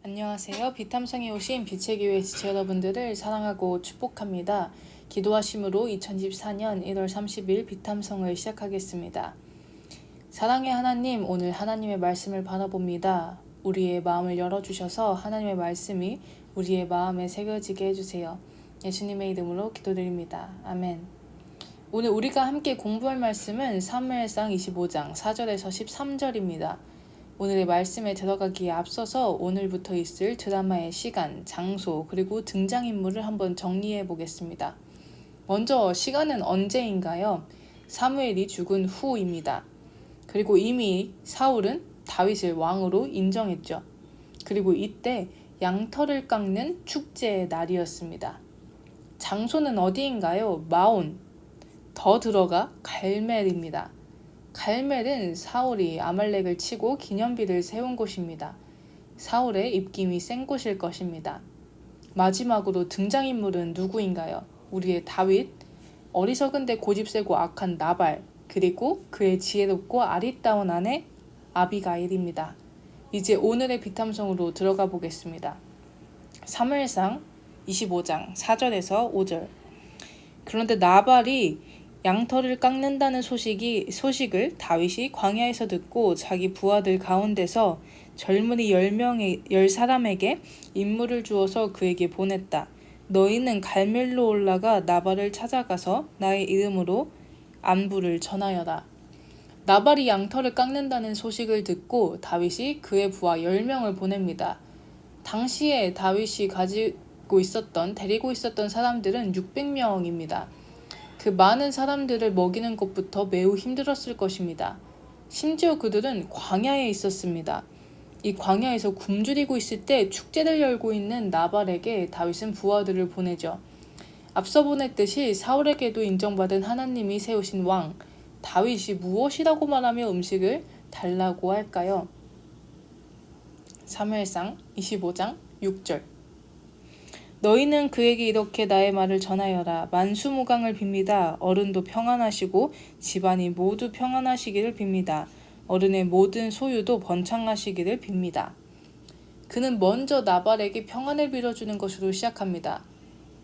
안녕하세요. 비탐성에 오신 빛의 교회 지체 여러분들을 사랑하고 축복합니다. 기도하심으로 2024년 1월 30일 비탐성을 시작하겠습니다. 사랑의 하나님, 오늘 하나님의 말씀을 바라봅니다. 우리의 마음을 열어주셔서 하나님의 말씀이 우리의 마음에 새겨지게 해주세요. 예수님의 이름으로 기도드립니다. 아멘. 오늘 우리가 함께 공부할 말씀은 사무엘상 25장 4절에서 13절입니다. 오늘의 말씀에 들어가기에 앞서서 오늘부터 있을 드라마의 시간, 장소, 그리고 등장인물을 한번 정리해 보겠습니다. 먼저 시간은 언제인가요? 사무엘이 죽은 후입니다. 그리고 이미 사울은 다윗을 왕으로 인정했죠. 그리고 이때 양털을 깎는 축제의 날이었습니다. 장소는 어디인가요? 마온, 더 들어가 갈멜입니다. 갈멜은 사울이 아말렉을 치고 기념비를 세운 곳입니다. 사울의 입김이 센 곳일 것입니다. 마지막으로 등장인물은 누구인가요? 우리의 다윗, 어리석은데 고집세고 악한 나발, 그리고 그의 지혜롭고 아리따운 아내 아비가일입니다. 이제 오늘의 비탐성으로 들어가 보겠습니다. 사무엘상 25장 4절에서 5절. 그런데 나발이 양털을 깎는다는 소식을 다윗이 광야에서 듣고 자기 부하들 가운데서 젊은이 10사람에게 임무를 주어서 그에게 보냈다. 너희는 갈멜로 올라가 나발을 찾아가서 나의 이름으로 안부를 전하여라. 나발이 양털을 깎는다는 소식을 듣고 다윗이 그의 부하 10명을 보냅니다. 당시에 다윗이 데리고 있었던 사람들은 600명입니다. 그 많은 사람들을 먹이는 것부터 매우 힘들었을 것입니다. 심지어 그들은 광야에 있었습니다. 이 광야에서 굶주리고 있을 때 축제를 열고 있는 나발에게 다윗은 부하들을 보내죠. 앞서 보냈듯이 사울에게도 인정받은 하나님이 세우신 왕, 다윗이 무엇이라고 말하며 음식을 달라고 할까요? 사무엘상 25장 6절. 너희는 그에게 이렇게 나의 말을 전하여라. 만수무강을 빕니다. 어른도 평안하시고 집안이 모두 평안하시기를 빕니다. 어른의 모든 소유도 번창하시기를 빕니다. 그는 먼저 나발에게 평안을 빌어주는 것으로 시작합니다.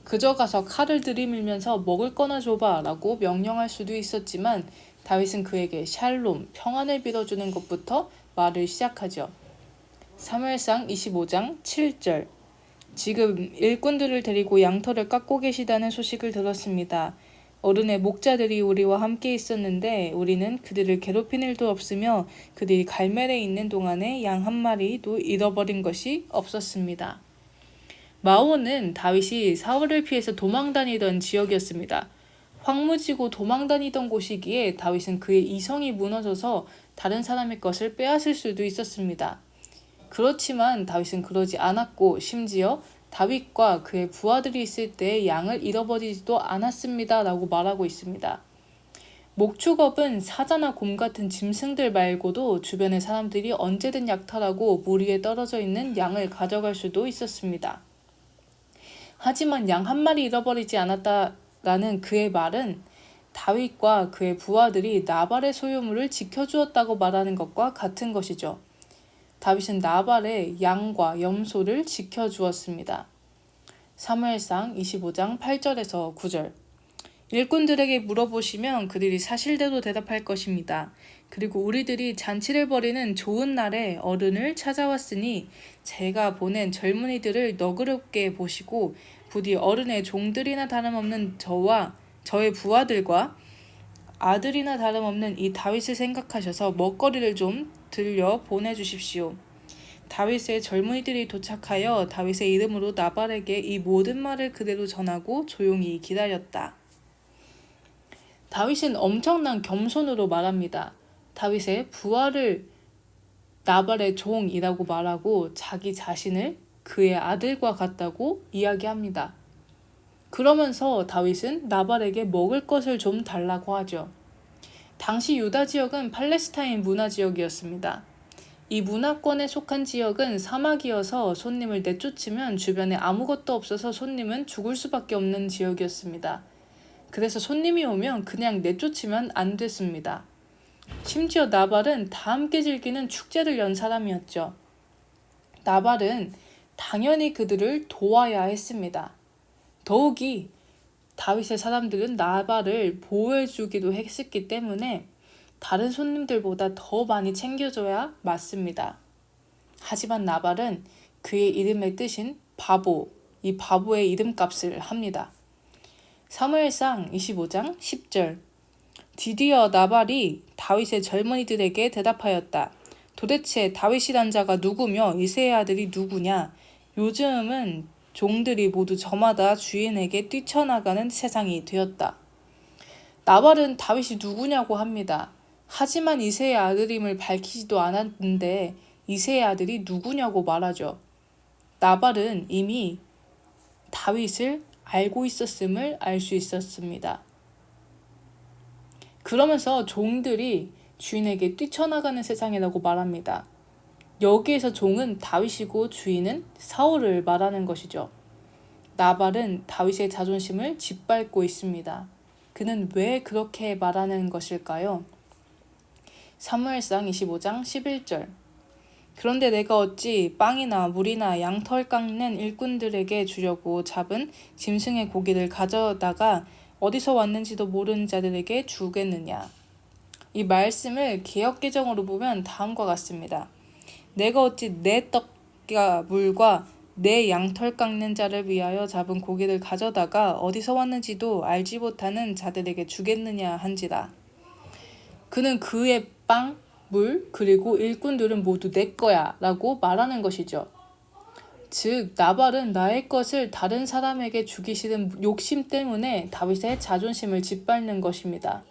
그저 가서 칼을 들이밀면서 먹을 거나 줘봐 라고 명령할 수도 있었지만 다윗은 그에게 샬롬, 평안을 빌어주는 것부터 말을 시작하죠. 사무엘상 25장 7절. 지금 일꾼들을 데리고 양털을 깎고 계시다는 소식을 들었습니다. 어른의 목자들이 우리와 함께 있었는데 우리는 그들을 괴롭힌 일도 없으며 그들이 갈멜에 있는 동안에 양 한 마리도 잃어버린 것이 없었습니다. 마온은 다윗이 사울을 피해서 도망다니던 지역이었습니다. 황무지고 도망다니던 곳이기에 다윗은 그의 이성이 무너져서 다른 사람의 것을 빼앗을 수도 있었습니다. 그렇지만 다윗은 그러지 않았고 심지어 다윗과 그의 부하들이 있을 때 양을 잃어버리지도 않았습니다 라고 말하고 있습니다. 목축업은 사자나 곰 같은 짐승들 말고도 주변의 사람들이 언제든 약탈하고 무리에 떨어져 있는 양을 가져갈 수도 있었습니다. 하지만 양 한 마리 잃어버리지 않았다라는 그의 말은 다윗과 그의 부하들이 나발의 소유물을 지켜주었다고 말하는 것과 같은 것이죠. 다윗은 나발의 양과 염소를 지켜주었습니다. 사무엘상 25장 8절에서 9절. 일꾼들에게 물어보시면 그들이 사실대로 대답할 것입니다. 그리고 우리들이 잔치를 벌이는 좋은 날에 어른을 찾아왔으니 제가 보낸 젊은이들을 너그럽게 보시고 부디 어른의 종들이나 다름없는 저와 저의 부하들과 아들이나 다름없는 이 다윗을 생각하셔서 먹거리를 좀 들려 보내주십시오. 다윗의 젊은이들이 도착하여 다윗의 이름으로 나발에게 이 모든 말을 그대로 전하고 조용히 기다렸다. 다윗은 엄청난 겸손으로 말합니다. 다윗의 부하를 나발의 종이라고 말하고 자기 자신을 그의 아들과 같다고 이야기합니다. 그러면서 다윗은 나발에게 먹을 것을 좀 달라고 하죠. 당시 유다 지역은 팔레스타인 문화 지역이었습니다. 이 문화권에 속한 지역은 사막이어서 손님을 내쫓으면 주변에 아무것도 없어서 손님은 죽을 수밖에 없는 지역이었습니다. 그래서 손님이 오면 그냥 내쫓으면 안 됐습니다. 심지어 나발은 다 함께 즐기는 축제를 연 사람이었죠. 나발은 당연히 그들을 도와야 했습니다. 더욱이 다윗의 사람들은 나발을 보호해주기도 했었기 때문에 다른 손님들보다 더 많이 챙겨줘야 맞습니다. 하지만 나발은 그의 이름의 뜻인 바보, 이 바보의 이름값을 합니다. 사무엘상 25장 10절. 드디어 나발이 다윗의 젊은이들에게 대답하였다. 도대체 다윗이란 자가 누구며 이새의 아들이 누구냐? 요즘은 종들이 모두 저마다 주인에게 뛰쳐나가는 세상이 되었다. 나발은 다윗이 누구냐고 합니다. 하지만 이새의 아들임을 밝히지도 않았는데 이새의 아들이 누구냐고 말하죠. 나발은 이미 다윗을 알고 있었음을 알 수 있었습니다. 그러면서 종들이 주인에게 뛰쳐나가는 세상이라고 말합니다. 여기에서 종은 다윗이고 주인은 사울을 말하는 것이죠. 나발은 다윗의 자존심을 짓밟고 있습니다. 그는 왜 그렇게 말하는 것일까요? 사무엘상 25장 11절. 그런데 내가 어찌 빵이나 물이나 양털 깎는 일꾼들에게 주려고 잡은 짐승의 고기를 가져다가 어디서 왔는지도 모르는 자들에게 주겠느냐. 이 말씀을 개역개정으로 보면 다음과 같습니다. 내가 어찌 내 떡과 물과 내 양털 깎는 자를 위하여 잡은 고기를 가져다가 어디서 왔는지도 알지 못하는 자들에게 주겠느냐 한지라. 그는 그의 빵, 물, 그리고 일꾼들은 모두 내 거야 라고 말하는 것이죠. 즉 나발은 나의 것을 다른 사람에게 주기 싫은 욕심 때문에 다윗의 자존심을 짓밟는 것입니다.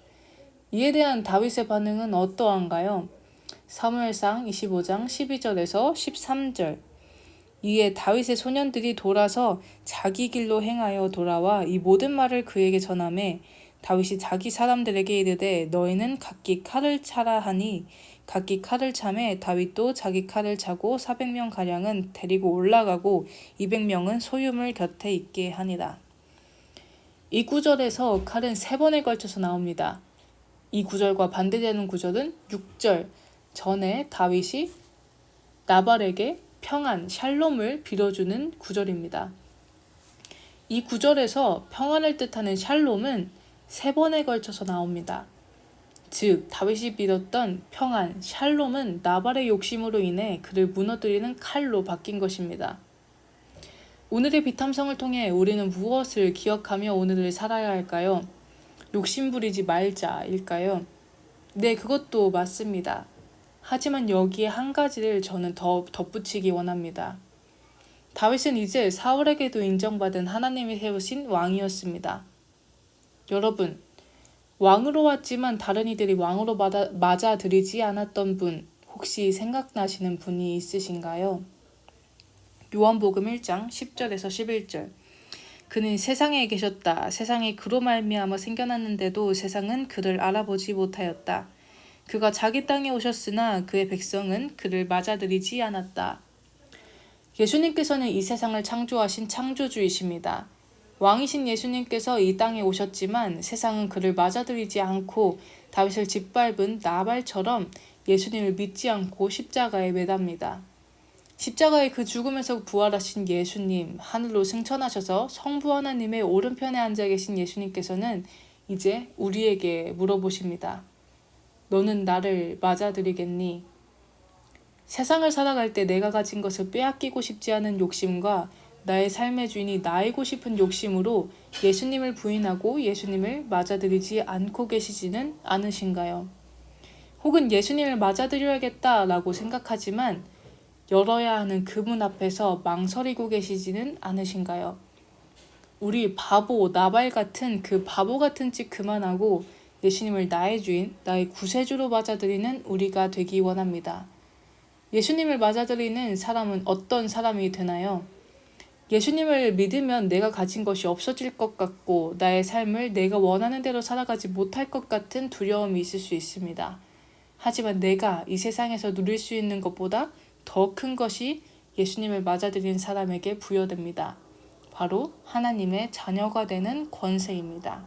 이에 대한 다윗의 반응은 어떠한가요? 사무엘상 25장 12절에서 13절. 이에 다윗의 소년들이 돌아서 자기 길로 행하여 돌아와 이 모든 말을 그에게 전하매 다윗이 자기 사람들에게 이르되 너희는 각기 칼을 차라 하니 각기 칼을 차매 다윗도 자기 칼을 차고 400명 가량은 데리고 올라가고 200명은 소유물 곁에 있게 하니라. 이 구절에서 칼은 3번에 걸쳐서 나옵니다. 이 구절과 반대되는 구절은 6절 전에 다윗이 나발에게 평안, 샬롬을 빌어주는 구절입니다. 이 구절에서 평안을 뜻하는 샬롬은 3번에 걸쳐서 나옵니다. 즉 다윗이 빌었던 평안, 샬롬은 나발의 욕심으로 인해 그를 무너뜨리는 칼로 바뀐 것입니다. 오늘의 비탐성을 통해 우리는 무엇을 기억하며 오늘을 살아야 할까요? 욕심부리지 말자일까요? 네, 그것도 맞습니다. 하지만 여기에 한 가지를 저는 더 덧붙이기 원합니다. 다윗은 이제 사울에게도 인정받은 하나님이 세우신 왕이었습니다. 여러분, 왕으로 왔지만 다른 이들이 왕으로 맞아들이지 않았던 분 혹시 생각나시는 분이 있으신가요? 요한복음 1장 10절에서 11절. 그는 세상에 계셨다. 세상이 그로 말미암아 생겨났는데도 세상은 그를 알아보지 못하였다. 그가 자기 땅에 오셨으나 그의 백성은 그를 맞아들이지 않았다. 예수님께서는 이 세상을 창조하신 창조주이십니다. 왕이신 예수님께서 이 땅에 오셨지만 세상은 그를 맞아들이지 않고 다윗을 짓밟은 나발처럼 예수님을 믿지 않고 십자가에 매답니다. 십자가의 그 죽음에서 부활하신 예수님, 하늘로 승천하셔서 성부 하나님의 오른편에 앉아 계신 예수님께서는 이제 우리에게 물어보십니다. 너는 나를 맞아들이겠니? 세상을 살아갈 때 내가 가진 것을 빼앗기고 싶지 않은 욕심과 나의 삶의 주인이 나이고 싶은 욕심으로 예수님을 부인하고 예수님을 맞아들이지 않고 계시지는 않으신가요? 혹은 예수님을 맞아들여야겠다라고 생각하지만 열어야 하는 그 문 앞에서 망설이고 계시지는 않으신가요? 우리 바보, 나발 같은 그 바보 같은 짓 그만하고 예수님을 나의 주인, 나의 구세주로 맞아들이는 우리가 되기 원합니다. 예수님을 맞아들이는 사람은 어떤 사람이 되나요? 예수님을 믿으면 내가 가진 것이 없어질 것 같고 나의 삶을 내가 원하는 대로 살아가지 못할 것 같은 두려움이 있을 수 있습니다. 하지만 내가 이 세상에서 누릴 수 있는 것보다 더 큰 것이 예수님을 맞아들인 사람에게 부여됩니다. 바로 하나님의 자녀가 되는 권세입니다.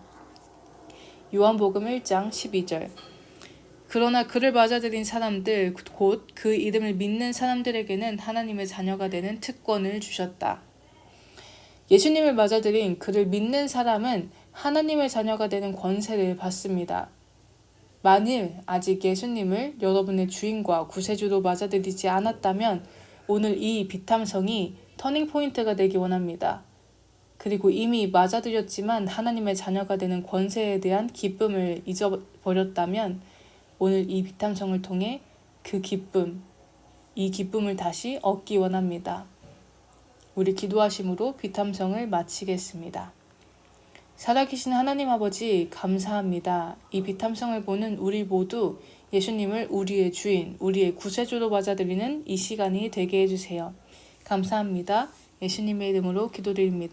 요한복음 1장 12절. 그러나 그를 맞아들인 사람들, 곧 그 이름을 믿는 사람들에게는 하나님의 자녀가 되는 특권을 주셨다. 예수님을 맞아들인 그를 믿는 사람은 하나님의 자녀가 되는 권세를 받습니다. 만일 아직 예수님을 여러분의 주인과 구세주로 맞아들이지 않았다면 오늘 이 비탐성이 터닝포인트가 되기 원합니다. 그리고 이미 맞아들였지만 하나님의 자녀가 되는 권세에 대한 기쁨을 잊어버렸다면 오늘 이 비탐성을 통해 이 기쁨을 다시 얻기 원합니다. 우리 기도하심으로 비탐성을 마치겠습니다. 살아계신 하나님 아버지 감사합니다. 이 비탐성을 보는 우리 모두 예수님을 우리의 주인, 우리의 구세주로 맞아들이는 이 시간이 되게 해주세요. 감사합니다. 예수님의 이름으로 기도드립니다.